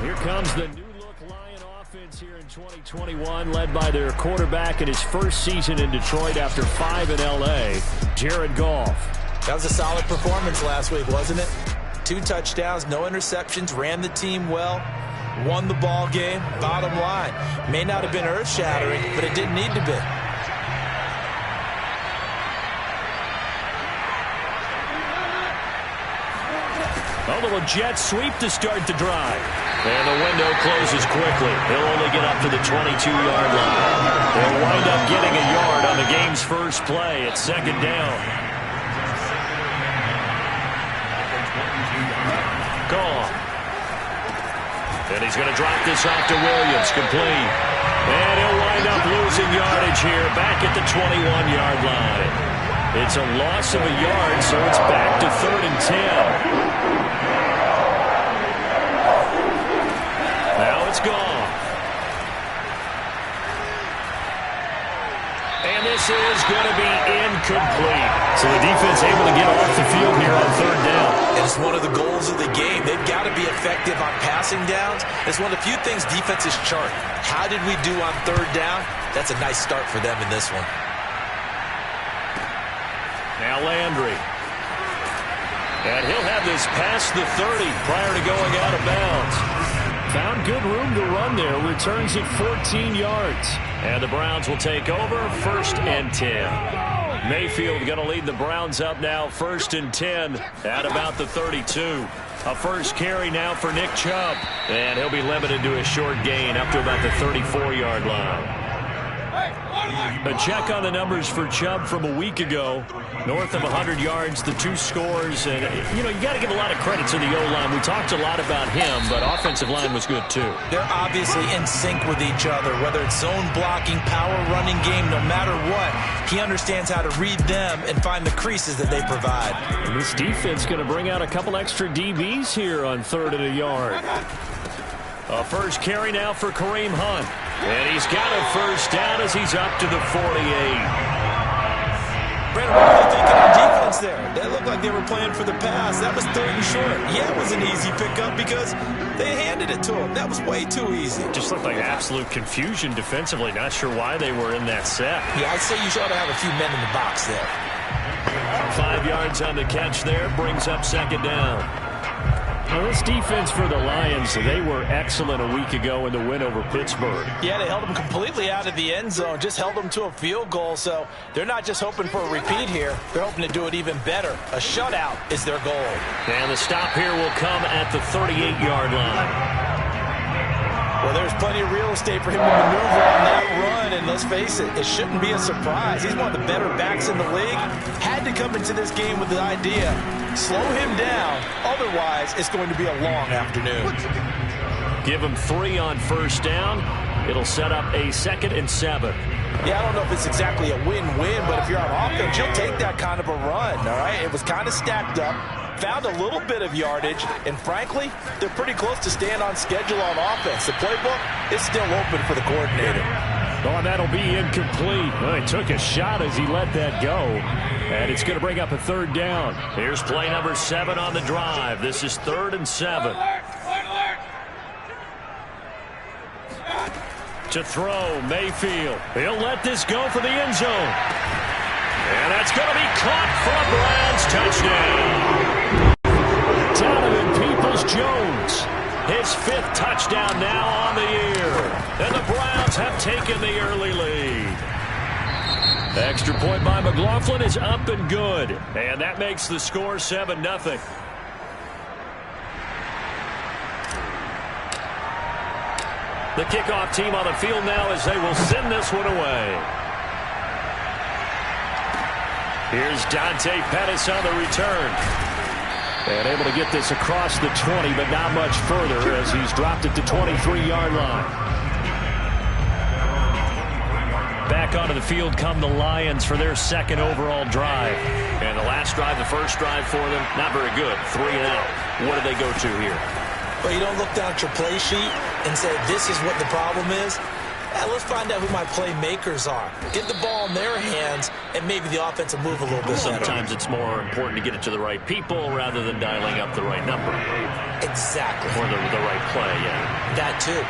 Here comes the new look Lion offense here in 2021, led by their quarterback in his first season in Detroit after 5 in L.A., Jared Goff. That was a solid performance last week, wasn't it? 2 touchdowns, no interceptions, ran the team well, won the ball game. Bottom line, may not have been earth-shattering, but it didn't need to be. A little jet sweep to start the drive. And the window closes quickly. He'll only get up to the 22-yard line. They'll wind up getting a yard on the game's first play. It's second down. Gone. And he's going to drop this off to Williams. Complete. And he'll wind up losing yardage here back at the 21-yard line. It's a loss of a yard, so it's back to 3rd and 10. Now it's gone. And this is going to be incomplete. So the defense able to get off the field here on 3rd down. It's one of the goals of the game. They've got to be effective on passing downs. It's one of the few things defenses chart. How did we do on 3rd down? That's a nice start for them in this one. Now Landry. And he'll have this past the 30 prior to going out of bounds. Found good room to run there. Returns it 14 yards. And the Browns will take over 1st and 10. Mayfield going to lead the Browns up now 1st and 10 at about the 32. A first carry now for Nick Chubb. And he'll be limited to a short gain up to about the 34-yard line. A check on the numbers for Chubb from a week ago. North of 100 yards, the 2 scores. And, you got to give a lot of credit to the O-line. We talked a lot about him, but offensive line was good, too. They're obviously in sync with each other, whether it's zone blocking, power running game, no matter what. He understands how to read them and find the creases that they provide. And this defense going to bring out a couple extra DBs here on 3rd and a yard. A first carry now for Kareem Hunt. And he's got a first down as he's up to the 48. Brandon, what are you thinking on defense there? That looked like they were playing for the pass. That was 3rd and short. Yeah, it was an easy pickup because they handed it to him. That was way too easy. Just looked like absolute confusion defensively. Not sure why they were in that set. Yeah, I'd say you ought to have a few men in the box there. 5 yards on the catch there. Brings up 2nd down. Well, this defense for the Lions, they were excellent a week ago in the win over Pittsburgh. Yeah, they held them completely out of the end zone, just held them to a field goal. So they're not just hoping for a repeat here. They're hoping to do it even better. A shutout is their goal. And the stop here will come at the 38-yard line. Well, there's plenty of real estate for him to maneuver on that run, and let's face it, it shouldn't be a surprise. He's one of the better backs in the league. Had to come into this game with the idea, slow him down, otherwise it's going to be a long afternoon. Give him 3 on first down. It'll set up a 2nd and 7. Yeah, I don't know if it's exactly a win-win, but if you're on offense, you'll take that kind of a run, all right? It was kind of stacked up. Found a little bit of yardage, and frankly, they're pretty close to staying on schedule on offense. The playbook is still open for the coordinator. Oh, and that'll be incomplete. Well, he took a shot as he let that go, and it's going to bring up a 3rd down. Here's play number 7 on the drive. This is 3rd and 7. To throw, Mayfield. He'll let this go for the end zone. And that's going to be caught for a Browns touchdown. Donovan Peoples-Jones, his 5th touchdown now on the year. And the Browns have taken the early lead. The extra point by McLaughlin is up and good. And that makes the score 7-0. The kickoff team on the field now as they will send this one away. Here's Dante Pettis on the return. And able to get this across the 20, but not much further as he's dropped it to 23-yard line. Back onto the field come the Lions for their 2nd overall drive. And the last drive, the first drive for them, not very good. 3 and out. What do they go to here? Well, you don't look down at your play sheet and say, this is what the problem is. Let's find out who my playmakers are. Get the ball in their hands, and maybe the offense will move a little bit better. Sometimes it's more important to get it to the right people rather than dialing up the right number. Exactly. Or the right play, yeah. That too.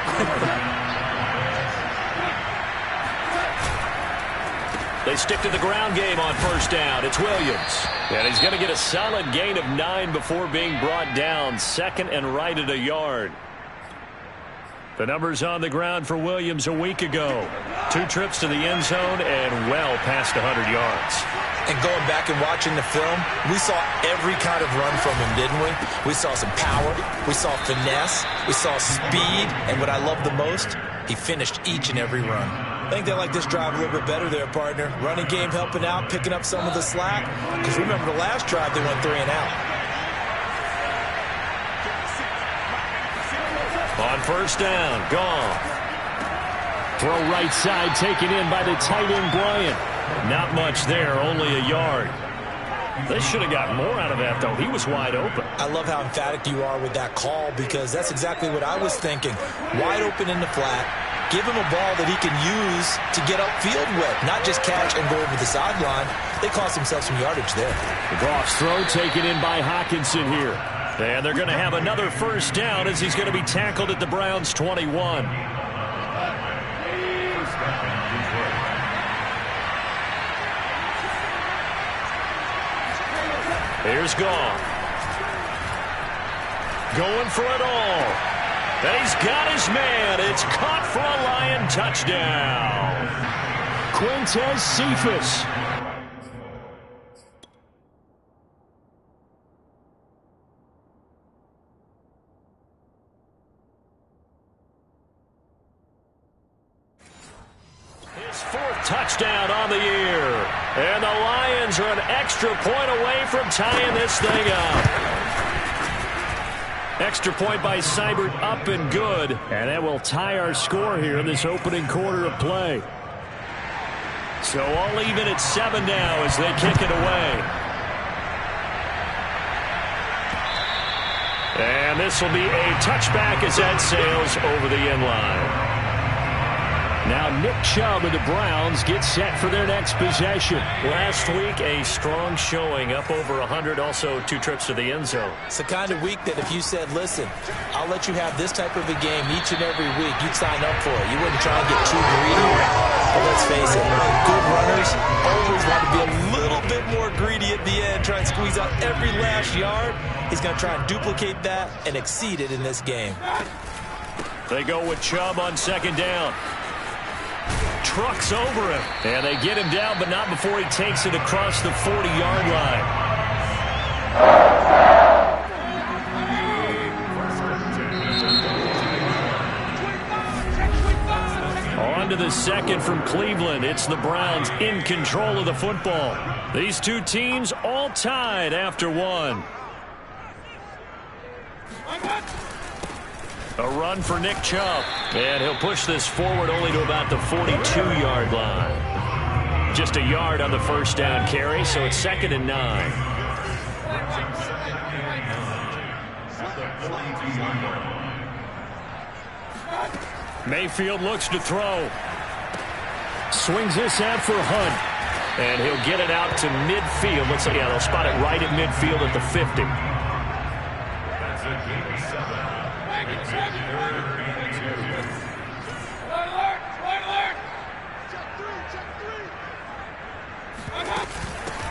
They stick to the ground game on first down. It's Williams. And he's going to get a solid gain of 9 before being brought down. Second and right at a yard. The numbers on the ground for Williams a week ago. 2 trips to the end zone and well past 100 yards. And going back and watching the film, we saw every kind of run from him, didn't we? We saw some power, we saw finesse, we saw speed, and what I love the most, he finished each and every run. I think they like this drive a little bit better there, partner. Running game helping out, picking up some of the slack. Because remember the last drive, they went 3 and out. On first down, gone. Throw right side, taken in by the tight end, Bryant. Not much there, only a yard. They should have got more out of that, though. He was wide open. I love how emphatic you are with that call because that's exactly what I was thinking. Wide open in the flat. Give him a ball that he can use to get upfield with, not just catch and go over the sideline. They cost themselves some yardage there. The Goff's throw taken in by Hockenson here. And they're going to have another first down as he's going to be tackled at the Browns' 21. Here's Goff. Going for it all. And he's got his man. It's caught for a Lion touchdown. Quintez Cephas. His 4th touchdown on the year. And the Lions are an extra point away from tying this thing up. Extra point by Seibert, up and good. And that will tie our score here in this opening quarter of play. So all even at 7 now as they kick it away. And this will be a touchback as that sails over the end line. Now Nick Chubb of the Browns gets set for their next possession. Last week, a strong showing, up over 100, also 2 trips to the end zone. It's the kind of week that if you said, listen, I'll let you have this type of a game each and every week, you'd sign up for it. You wouldn't try and get too greedy. But let's face it, good runners always want to be a little bit more greedy at the end, try and squeeze out every last yard. He's going to try and duplicate that and exceed it in this game. They go with Chubb on second down. Trucks over him. And they get him down, but not before he takes it across the 40-yard line. On to the second from Cleveland. It's the Browns in control of the football. These two teams all tied after 1. A run for Nick Chubb. And he'll push this forward only to about the 42-yard line. Just a yard on the first down carry, so it's 2nd and 9. Mayfield looks to throw. Swings this out for Hunt. And he'll get it out to midfield. Looks like, yeah, they'll spot it right at midfield at the 50.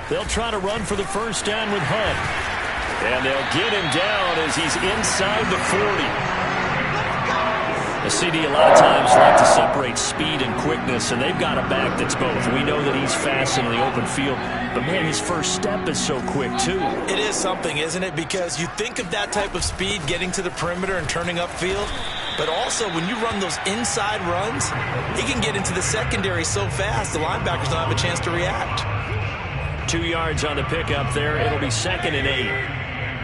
They'll try to run for the first down with Hunt. And they'll get him down as he's inside the 40. The CD a lot of times like to separate speed and quickness, and they've got a back that's both. We know that he's fast in the open field, but man, his first step is so quick too. It is something, isn't it? Because you think of that type of speed getting to the perimeter and turning upfield, but also when you run those inside runs, he can get into the secondary so fast the linebackers don't have a chance to react. 2 yards on the pickup there. It'll be 2nd and 8.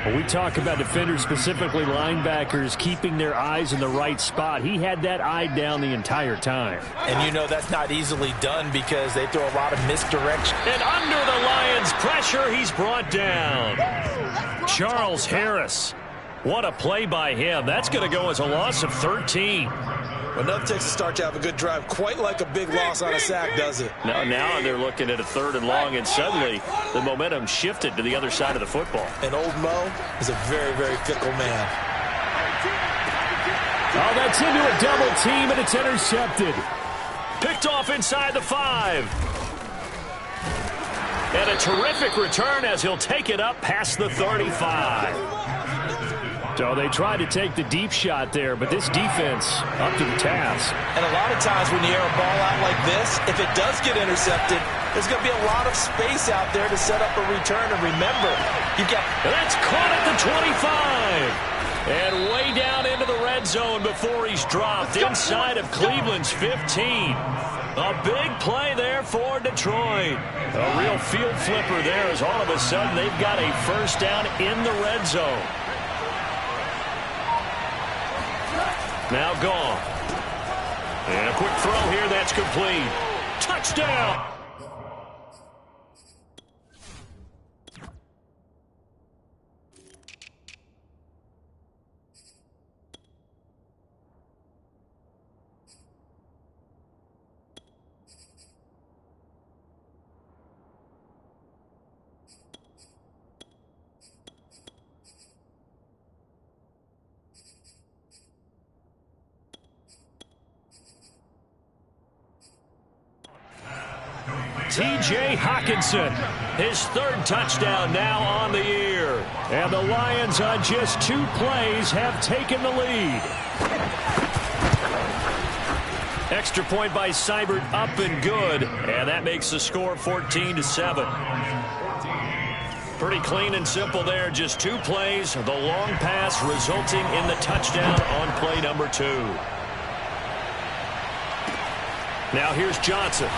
When we talk about defenders, specifically linebackers, keeping their eyes in the right spot, he had that eye down the entire time. And you know that's not easily done because they throw a lot of misdirection. And under the Lions' pressure, he's brought down. Charles Harris What a play by him. That's going to go as a loss of 13. Well, nothing takes a start to have a good drive quite like a big loss on a sack, does it? Now they're looking at a 3rd and long, and suddenly the momentum shifted to the other side of the football. And old Mo is a very, very fickle man. Oh, that's into a double team, and it's intercepted. Picked off inside the 5. And a terrific return as he'll take it up past the 35. So they tried to take the deep shot there, but this defense up to the task. And a lot of times when you air a ball out like this, if it does get intercepted, there's going to be a lot of space out there to set up a return. And remember, you've got... That's caught at the 25. And way down into the red zone before he's dropped inside of Cleveland's 15. A big play there for Detroit. A real field flipper there as all of a sudden they've got a first down in the red zone. Now gone. And a quick throw here that's complete. Touchdown! T.J. Hockenson, his 3rd touchdown now on the year. And the Lions on just 2 plays have taken the lead. Extra point by Seibert up and good. And that makes the score 14-7. Pretty clean and simple there. Just 2 plays. The long pass resulting in the touchdown on play number 2. Now here's Johnson.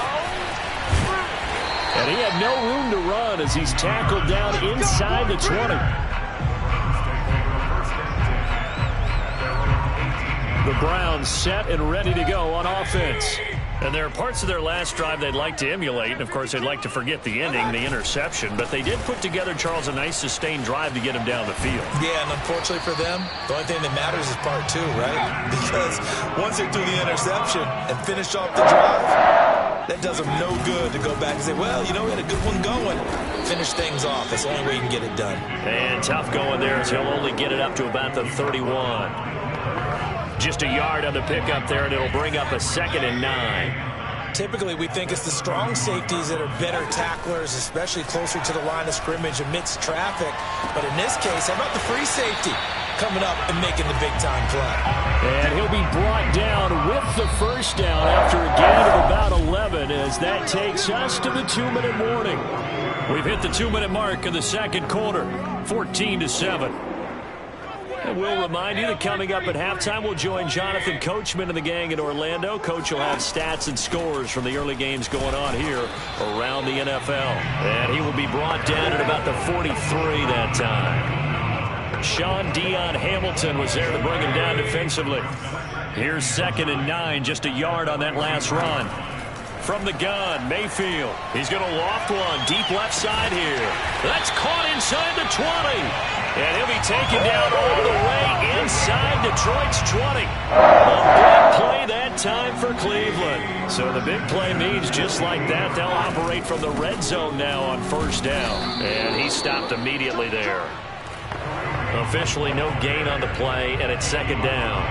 And he had no room to run as he's tackled down inside the 20. The Browns set and ready to go on offense. And there are parts of their last drive they'd like to emulate. And, of course, they'd like to forget the ending, the interception. But they did put together, Charles, a nice sustained drive to get him down the field. Yeah, and unfortunately for them, the only thing that matters is part 2, right? Because once they do the interception and finish off the drive, that does them no good to go back and say, well, you know, we had a good one going. Finish things off. That's the only way you can get it done. And tough going there as he'll only get it up to about the 31. Just a yard on the pickup there, and it'll bring up a 2nd and 9. Typically, we think it's the strong safeties that are better tacklers, especially closer to the line of scrimmage amidst traffic. But in this case, how about the free safety coming up and making the big-time play? And he'll be brought down with the first down after a gain of about 11 as that takes us to the 2-minute warning. We've hit the 2-minute mark of the second quarter, 14-7. And we'll remind you that coming up at halftime, we'll join Jonathan Coachman and the gang in Orlando. Coach will have stats and scores from the early games going on here around the NFL. And he will be brought down at about the 43 that time. Sean Dion Hamilton was there to bring him down defensively. Here's 2nd and 9, just a yard on that last run. From the gun, Mayfield. He's going to loft one deep left side here. That's caught inside the 20. And he'll be taken down all the way inside Detroit's 20. A big play that time for Cleveland. So the big play means just like that, they'll operate from the red zone now on first down. And he stopped immediately there. Officially no gain on the play, and it's 2nd down.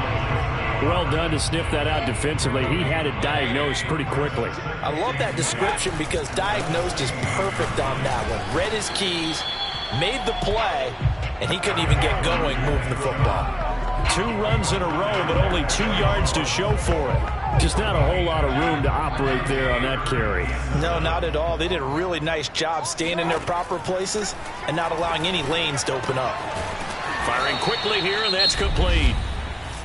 Well done to sniff that out defensively. He had it diagnosed pretty quickly. I love that description because diagnosed is perfect on that one. Read his keys, made the play, and he couldn't even get going moving the football. 2 runs in a row, but only 2 yards to show for it. Just not a whole lot of room to operate there on that carry. No, not at all. They did a really nice job staying in their proper places and not allowing any lanes to open up. Firing quickly here, and that's complete.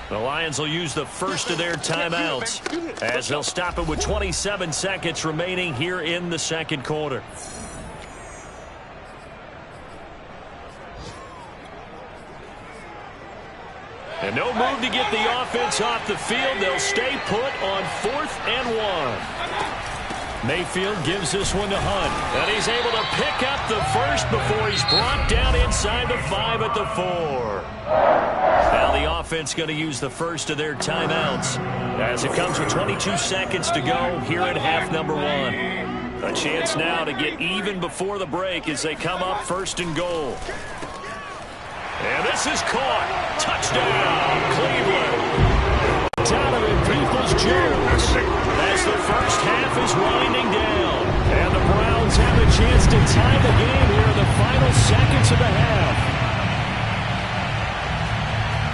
The Lions will use the first of their timeouts as they'll stop it with 27 seconds remaining here in the second quarter. And no move to get the offense off the field. They'll stay put on 4th and 1. Mayfield gives this one to Hunt. And he's able to pick up the first before he's brought down inside the 5 at the 4. Now the offense going to use the first of their timeouts as it comes with 22 seconds to go here at half number 1. A chance now to get even before the break as they come up 1st and goal. And this is caught. Touchdown, Cleveland. Donovan Peoples-Jones as the first half is winding down. And the Browns have a chance to tie the game here in the final seconds of the half.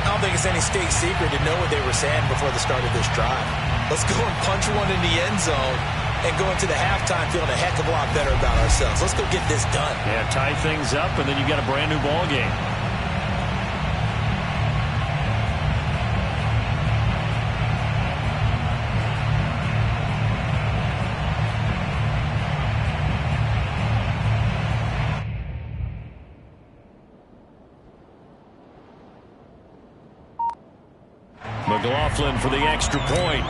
I don't think it's any state secret to know what they were saying before the start of this drive. Let's go and punch one in the end zone and go into the halftime feeling a heck of a lot better about ourselves. Let's go get this done. Yeah, tie things up, and then you got a brand new ball game. McLaughlin for the extra point.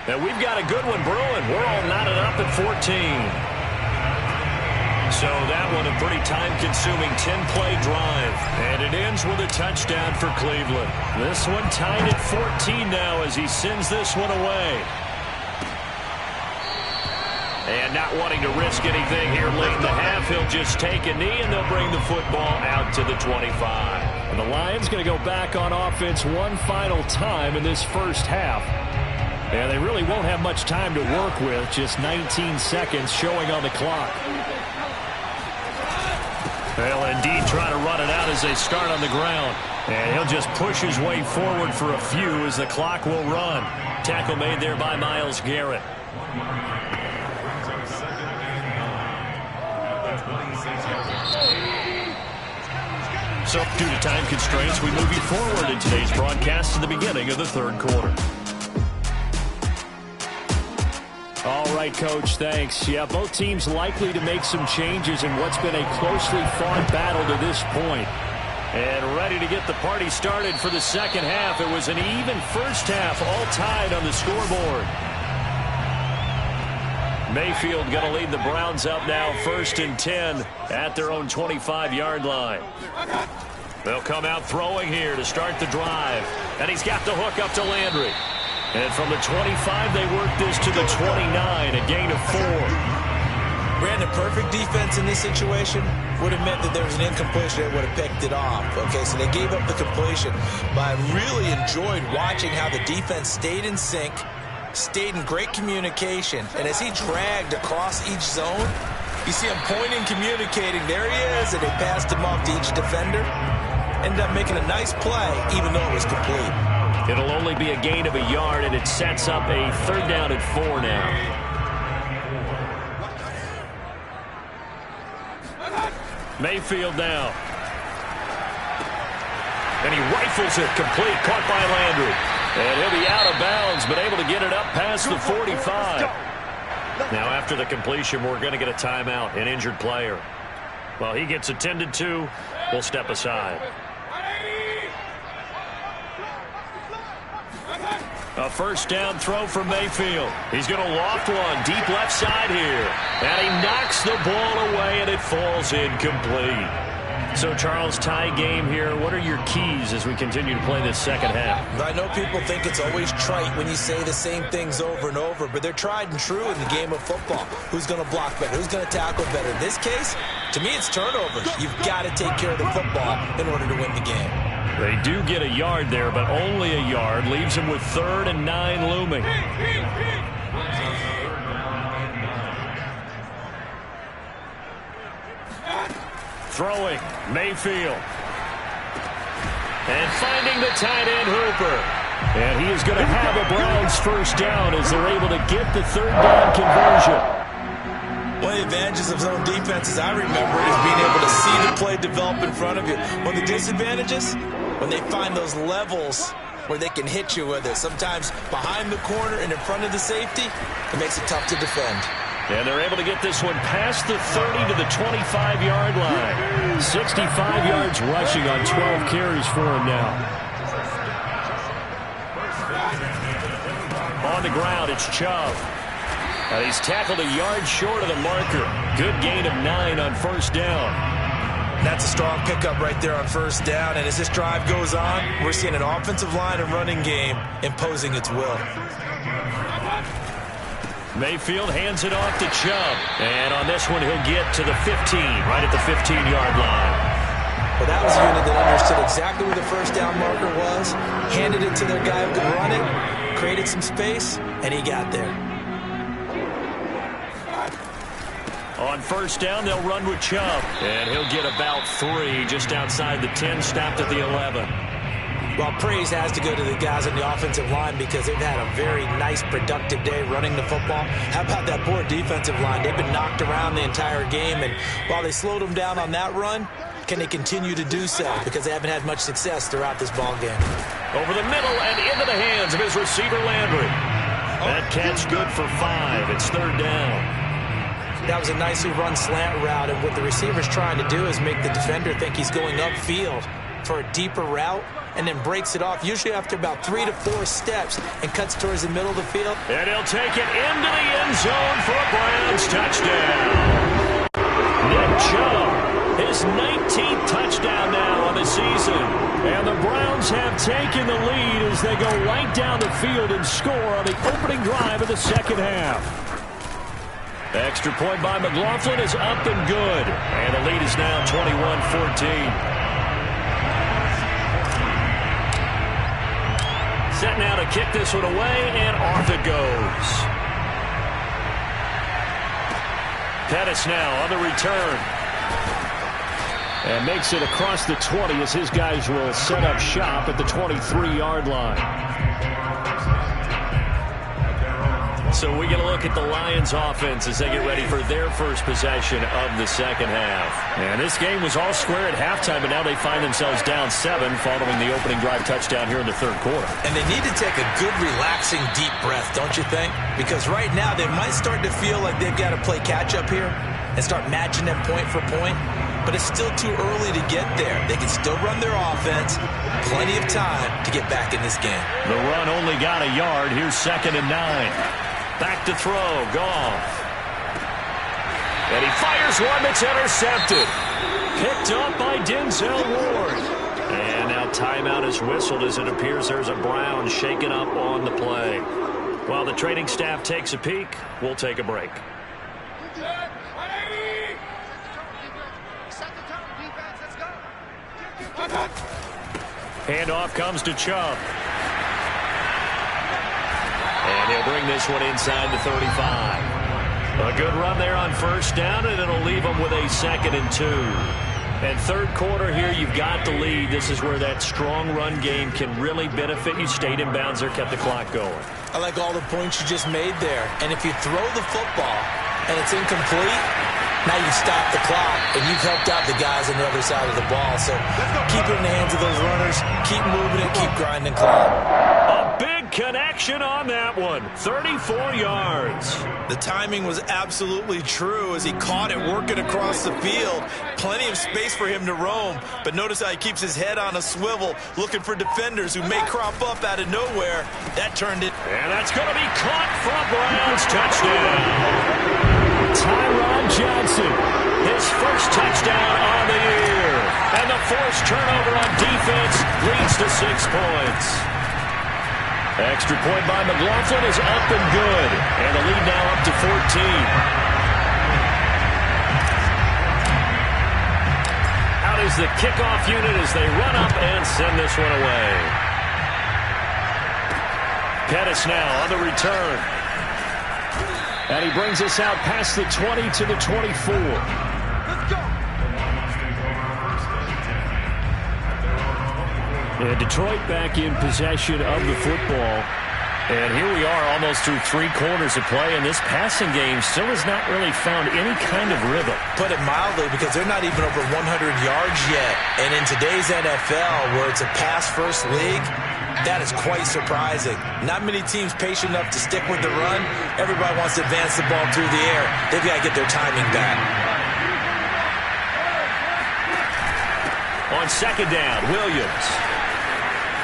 And we've got a good one brewing. We're all knotted up at 14. So that one a pretty time-consuming 10-play drive. And it ends with a touchdown for Cleveland. This one tied at 14 now as he sends this one away. And not wanting to risk anything here late in the half, he'll just take a knee and they'll bring the football out to the 25. And the Lions going to go back on offense one final time in this first half. And they really won't have much time to work with, just 19 seconds showing on the clock. They'll indeed try to run it out as they start on the ground. And he'll just push his way forward for a few as the clock will run. Tackle made there by Myles Garrett. So, due to time constraints, we move you forward in today's broadcast to the beginning of the 3rd quarter. All right, Coach, thanks. Yeah, both teams likely to make some changes in what's been a closely fought battle to this point. And ready to get the party started for the second half. It was an even first half, all tied on the scoreboard. Mayfield going to lead the Browns up now 1st and 10 at their own 25-yard line. They'll come out throwing here to start the drive. And he's got the hook up to Landry. And from the 25, they work this to the 29, a gain of 4. Brandon, perfect defense in this situation would have meant that there was an incompletion that would have picked it off. Okay, so they gave up the completion. But I really enjoyed watching how the defense stayed in sync, stayed in great communication, and as he dragged across each zone, you see him pointing, communicating. There he is, and they passed him off to each defender. Ended up making a nice play, even though it was complete. It'll only be a gain of a yard, and it sets up a 3rd down and 4 now. Mayfield now. And he rifles it complete, caught by Landry. And he'll be out of bounds, but able to get it up past the 45. Now after the completion, we're going to get a timeout, an injured player. Well, he gets attended to. We'll step aside. A 1st down throw from Mayfield. He's going to loft one deep left side here. And he knocks the ball away, and it falls incomplete. So, Charles, tie game here. What are your keys as we continue to play this second half? I know people think it's always trite when you say the same things over and over, but they're tried and true in the game of football. Who's going to block better? Who's going to tackle better? In this case, to me, it's turnovers. You've got to take care of the football in order to win the game. They do get a yard there, but only a yard. Leaves them with 3rd and 9 looming. Throwing, Mayfield. And finding the tight end, Hooper. And he is going to have a Browns 1st down as they're able to get the 3rd down conversion. One of the advantages of zone defenses I remember is being able to see the play develop in front of you. One of the disadvantages, when they find those levels where they can hit you with it. Sometimes behind the corner and in front of the safety, it makes it tough to defend. And they're able to get this one past the 30 to the 25-yard line. 65 yards rushing on 12 carries for him now. On the ground, it's Chubb. And he's tackled a yard short of the marker. Good gain of 9 on first down. That's a strong pickup right there on first down. And as this drive goes on, we're seeing an offensive line and running game imposing its will. Mayfield hands it off to Chubb. And on this one, he'll get to the 15, right at the 15-yard line. Well, that was a unit that understood exactly where the first down marker was, handed it to their guy who could run it, created some space, and he got there. On first down, they'll run with Chubb. And he'll get about 3 just outside the 10, stopped at the 11. Well, praise has to go to the guys on the offensive line because they've had a very nice, productive day running the football. How about that poor defensive line? They've been knocked around the entire game, and while they slowed them down on that run, can they continue to do so? Because they haven't had much success throughout this ball game. Over the middle and into the hands of his receiver, Landry. That catch good for 5. It's third down. That was a nicely run slant route, and what the receiver's trying to do is make the defender think he's going upfield for a deeper route, and then breaks it off, usually after about 3 to 4 steps, and cuts towards the middle of the field. And he'll take it into the end zone for a Browns touchdown. Nick Chubb, his 19th touchdown now on the season. And the Browns have taken the lead as they go right down the field and score on the opening drive of the second half. Extra point by McLaughlin is up and good. And the lead is now 21-14. Set now to kick this one away, and off it goes. Pettis now on the return. And makes it across the 20 as his guys will set up shop at the 23-yard line. So we get a look at the Lions offense as they get ready for their first possession of the second half. And this game was all square at halftime, but now they find themselves down 7 following the opening drive touchdown here in the third quarter. And they need to take a good, relaxing, deep breath, don't you think? Because right now they might start to feel like they've got to play catch-up here and start matching them point for point. But it's still too early to get there. They can still run their offense. Plenty of time to get back in this game. The run only got a yard. Here's 2nd and 9. Back to throw, Goff. And he fires one that's intercepted. Picked up by Denzel Ward. And now timeout is whistled as it appears there's a Brown shaken up on the play. While the training staff takes a peek, we'll take a break. Handoff comes to Chubb. And he'll bring this one inside the 35. A good run there on first down, and it'll leave them with a 2nd and 2. And third quarter here, you've got the lead. This is where that strong run game can really benefit you. Stayed in bounds there, kept the clock going. I like all the points you just made there. And if you throw the football and it's incomplete, now you stop the clock, and you've helped out the guys on the other side of the ball. So keep it in the hands of those runners. Keep moving it. Keep grinding clock. A big connection on that one. 34 yards. The timing was absolutely true as he caught it working across the field. Plenty of space for him to roam. But notice how he keeps his head on a swivel, looking for defenders who may crop up out of nowhere. That turned it. And that's going to be caught for a Browns touchdown. Tyron Johnson, his first touchdown on the year. And the forced turnover on defense leads to 6 points. Extra point by McLaughlin is up and good. And the lead now up to 14. Out is the kickoff unit as they run up and send this one away. Pettis now on the return. And he brings us out past the 20 to the 24. Let's go. And Detroit back in possession of the football. And here we are almost through 3 quarters of play, and this passing game still has not really found any kind of rhythm. Put it mildly, because they're not even over 100 yards yet. And in today's NFL, where it's a pass-first league, that is quite surprising. Not many teams patient enough to stick with the run. Everybody wants to advance the ball through the air. They've got to get their timing back. On second down, Williams.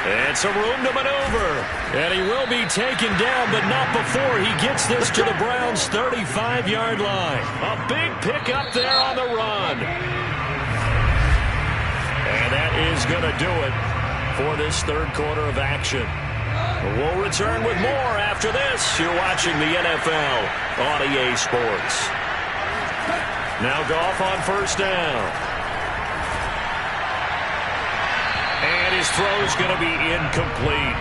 And some room to maneuver. And he will be taken down, but not before he gets this to the Browns' 35-yard line. A big pickup there on the run. And that is going to do it for this third quarter of action. We'll return with more after this. You're watching the NFL on EA Sports. Now Goff on first down. And his throw's going to be incomplete.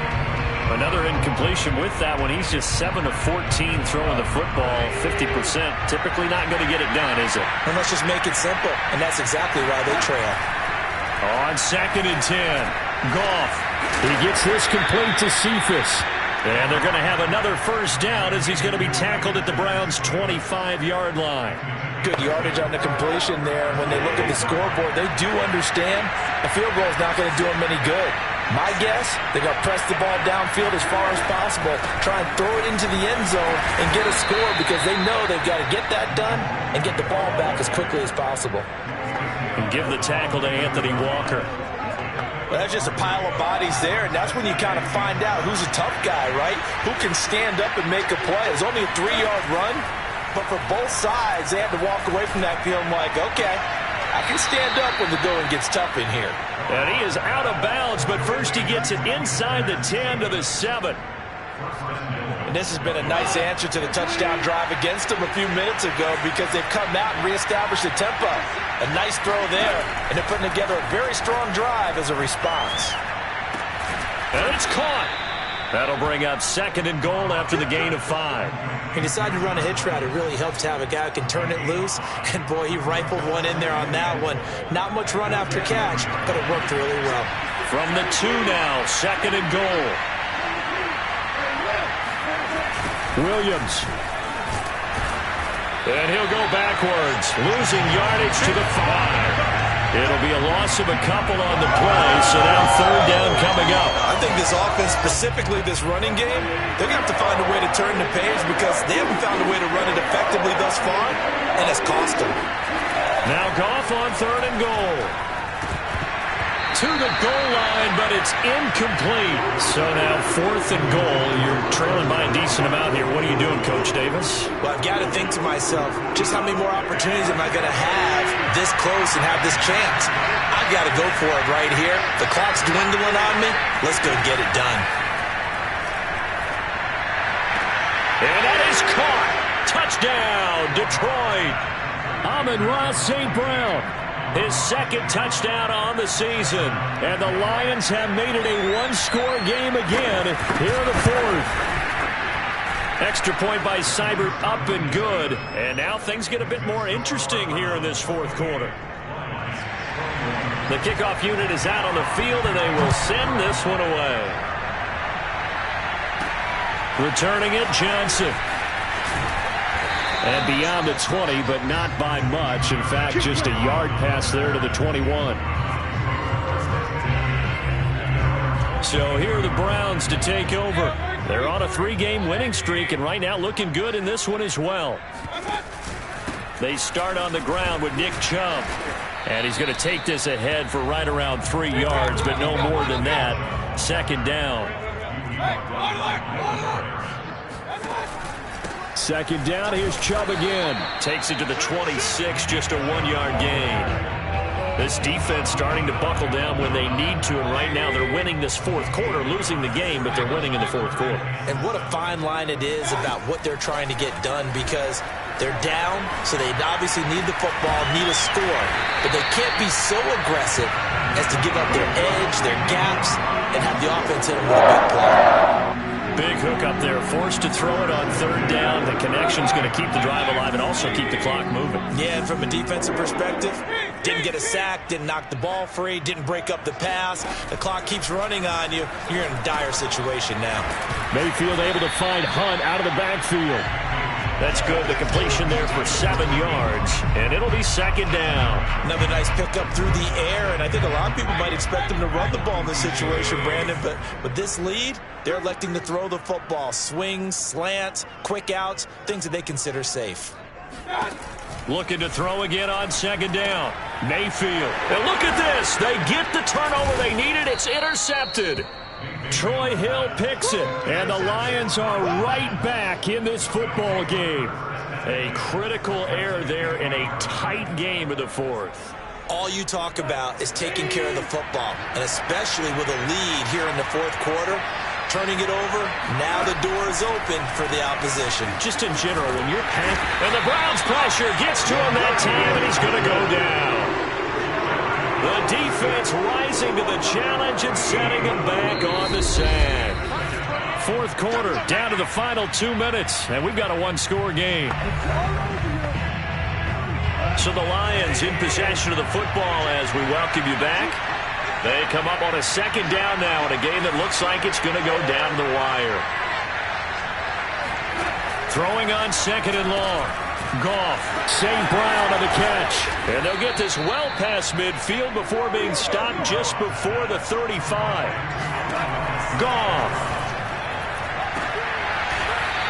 Another incompletion with that one. He's just 7 of 14 throwing the football, 50%. Typically not going to get it done, is it? And let's just make it simple. And that's exactly why they trail. On 2nd and 10, Goff. He gets this complete to Cephas. And they're going to have another first down as he's going to be tackled at the Browns' 25-yard line. Good yardage on the completion there. And when they look at the scoreboard, they do understand a field goal is not going to do them any good. My guess, they're going to press the ball downfield as far as possible, try and throw it into the end zone and get a score because they know they've got to get that done and get the ball back as quickly as possible. And give the tackle to Anthony Walker. Well, that's just a pile of bodies there, and that's when you kind of find out who's a tough guy, right? Who can stand up and make a play. It's only a 3-yard run, but for both sides, they had to walk away from that feeling like, okay, I can stand up when the going gets tough in here. And he is out of bounds, but first he gets it inside the 10 to the 7. And this has been a nice answer to the touchdown drive against them a few minutes ago because they've come out and reestablished the tempo. A nice throw there, and they're putting together a very strong drive as a response. And it's caught. That'll bring up 2nd and goal after the gain of 5. He decided to run a hitch route. It really helps to have a guy who can turn it loose. And, boy, he rifled one in there on that one. Not much run after catch, but it worked really well. From the 2 now, 2nd and goal. Williams. And he'll go backwards, losing yardage to the 5. It'll be a loss of a couple on the play, so now 3rd down coming up. I think this offense, specifically this running game, they're going to have to find a way to turn the page because they haven't found a way to run it effectively thus far, and it's cost them. Now Goff on 3rd and goal. To the goal line, but it's incomplete. So now 4th and goal. You're trailing by a decent amount here. What are you doing, Coach Davis? Well, I've got to think to myself, just how many more opportunities am I going to have this close and have this chance? I've got to go for it right here. The clock's dwindling on me. Let's go get it done. And that is caught. Touchdown, Detroit. Amon-Ra St. Brown. His 2nd touchdown on the season. And the Lions have made it a one-score game again here in the 4th. Extra point by Seibert up and good. And now things get a bit more interesting here in this 4th quarter. The kickoff unit is out on the field, and they will send this one away. Returning it, Johnson. And beyond the 20, but not by much. In fact, just a yard pass there to the 21. So here are the Browns to take over. They're on a 3-game winning streak, and right now looking good in this one as well. They start on the ground with Nick Chubb. And he's going to take this ahead for right around 3 yards, but no more than that. 2nd down. 2nd down, here's Chubb again. Takes it to the 26, just a 1-yard gain. This defense starting to buckle down when they need to, and right now they're winning this 4th quarter, losing the game, but they're winning in the 4th quarter. And what a fine line it is about what they're trying to get done because they're down, so they obviously need the football, need a score, but they can't be so aggressive as to give up their edge, their gaps, and have the offense hit them with a big play. Big hook up there, forced to throw it on 3rd down. The connection's going to keep the drive alive and also keep the clock moving. Yeah, and from a defensive perspective, didn't get a sack, didn't knock the ball free, didn't break up the pass. The clock keeps running on you. You're in a dire situation now. Mayfield able to find Hunt out of the backfield. That's good. The completion there for 7 yards, and it'll be 2nd down. Another nice pickup through the air, and I think a lot of people might expect them to run the ball in this situation, Brandon, but with this lead, they're electing to throw the football. Swings, slants, quick outs, things that they consider safe. Looking to throw again on 2nd down. Mayfield. And look at this. They get the turnover they needed. It's intercepted. Troy Hill picks it, and the Lions are right back in this football game. A critical error there in a tight game of the fourth. All you talk about is taking care of the football, and especially with a lead here in the fourth quarter, turning it over, now the door is open for the opposition. Just in general, when you're packed, and the Browns pressure gets to him that time, and he's going to go down. The defense rising to the challenge and setting him back on the sand. Fourth quarter, down to the final 2 minutes, and we've got a one-score game. So the Lions in possession of the football as we welcome you back. They come up on a second down now in a game that looks like it's going to go down to the wire. Throwing on second and long. Goff, St. Brown on the catch. And they'll get this well past midfield before being stopped just before the 35. Goff.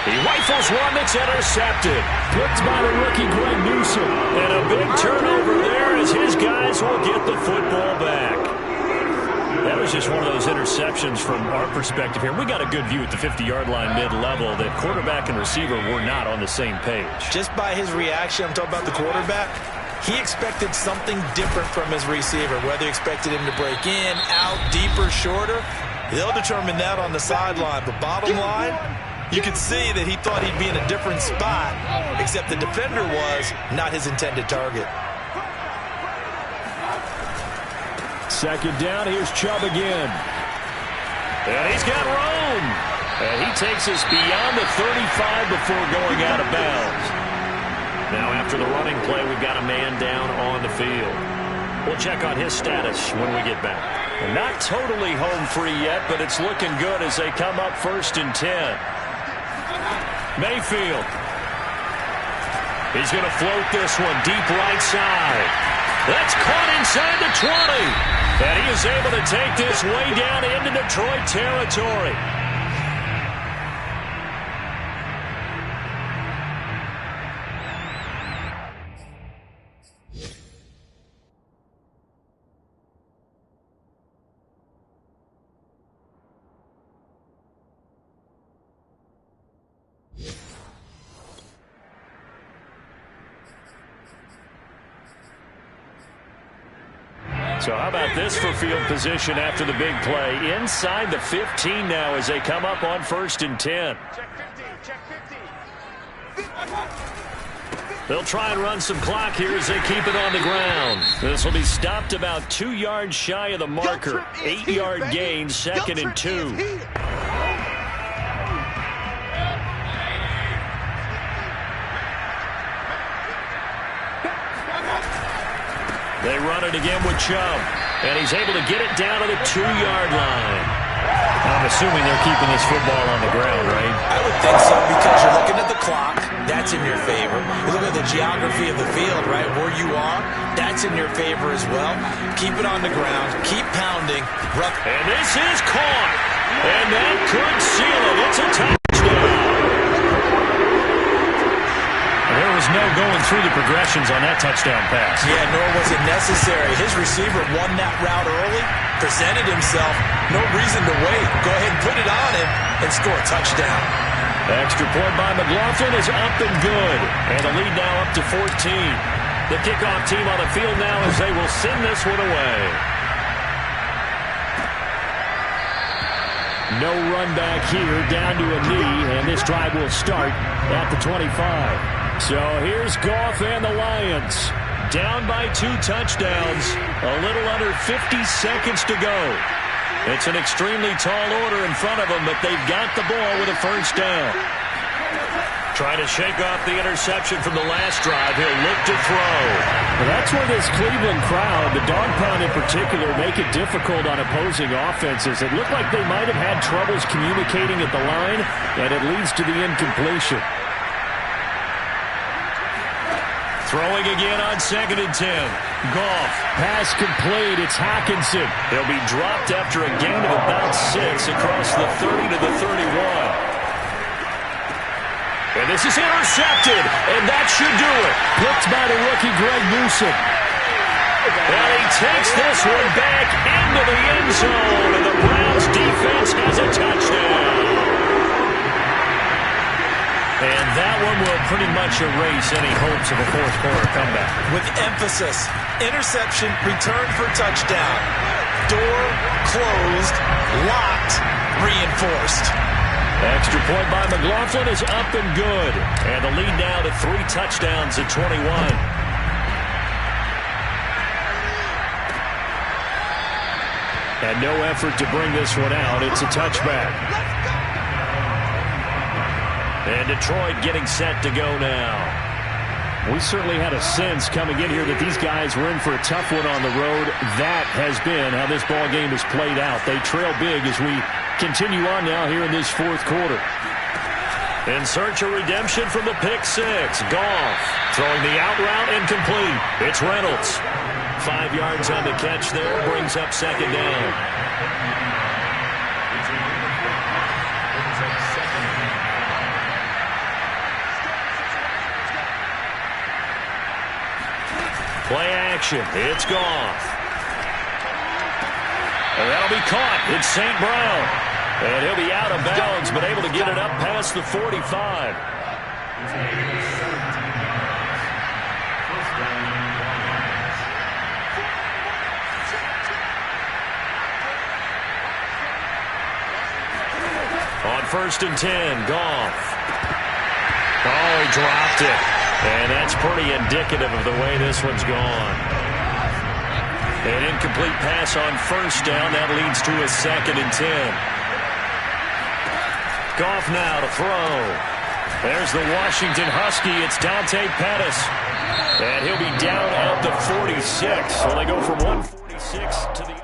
He rifles one that's intercepted. Picked by the rookie Greg Newsom. And a big turnover there as his guys will get the football back. That was just one of those interceptions from our perspective here. We got a good view at the 50-yard line mid-level that quarterback and receiver were not on the same page. Just by his reaction, I'm talking about the quarterback, he expected something different from his receiver, whether he expected him to break in, out, deeper, shorter. They'll determine that on the sideline. But bottom line, you could see that he thought he'd be in a different spot, except the defender was not his intended target. Second down, here's Chubb again. And he's got room. And he takes us beyond the 35 before going out of bounds. Now after the running play, we've got a man down on the field. We'll check on his status when we get back. And not totally home free yet, but it's looking good as they come up 1st and 10. Mayfield. He's going to float this one deep right side. That's caught inside the 20. And he is able to take this way down into Detroit territory. So how about this for field position after the big play? Inside the 15 now as they come up on 1st and 10. Check 50. They'll try and run some clock here as they keep it on the ground. This will be stopped about 2 yards shy of the marker. 8-yard gain, 2nd and 2. They run it again with Chubb, and he's able to get it down to the 2-yard line. I'm assuming they're keeping this football on the ground, right? I would think so because you're looking at the clock. That's in your favor. You look at the geography of the field, right, where you are. That's in your favor as well. Keep it on the ground. Keep pounding. And this is caught. And that could seal it. It's a touchdown. There was no going through the progressions on that touchdown pass. Yeah, nor was it necessary. His receiver won that route early, presented himself. No reason to wait. Go ahead and put it on him and score a touchdown. Extra point by McLaughlin is up and good. And the lead now up to 14. The kickoff team on the field now as they will send this one away. No run back here, down to a knee, and this drive will start at the 25. So here's Goff and the Lions. Down by 2 touchdowns. A little under 50 seconds to go. It's an extremely tall order in front of them, but they've got the ball with a first down. Trying to shake off the interception from the last drive. He'll look to throw. Well, that's where this Cleveland crowd, the dog pound in particular, make it difficult on opposing offenses. It looked like they might have had troubles communicating at the line, and it leads to the incompletion. Throwing again on 2nd and 10. Goff. Pass complete. It's Hockenson. He'll be dropped after a gain of about 6 across the 30 to the 31. And this is intercepted, and that should do it. Picked by the rookie Greg Newsom. And he takes this one back into the end zone, and the Browns defense That one will pretty much erase any hopes of a fourth quarter comeback. With emphasis, interception, return for touchdown. Door closed, locked, reinforced. Extra point by McLaughlin is up and good. And the lead now to 3 touchdowns at 21. And no effort to bring this one out. It's a touchback. And Detroit getting set to go now. We certainly had a sense coming in here that these guys were in for a tough one on the road. That has been how this ball game has played out. They trail big as we continue on now here in this fourth quarter. In search of redemption from the pick six. Goff throwing the out route incomplete. It's Reynolds. 5 yards on the catch there. Brings up second down. Play action. It's Goff. And that'll be caught. It's St. Brown. And he'll be out of bounds, but able to get it up past the 45. On 1st and 10, Goff. Oh, he dropped it. And that's pretty indicative of the way this one's gone. An incomplete pass on 1st down. That leads to a 2nd and 10. Goff now to throw. There's the Washington Husky. It's Dante Pettis. And he'll be down at the 46. So they go from 146 to the...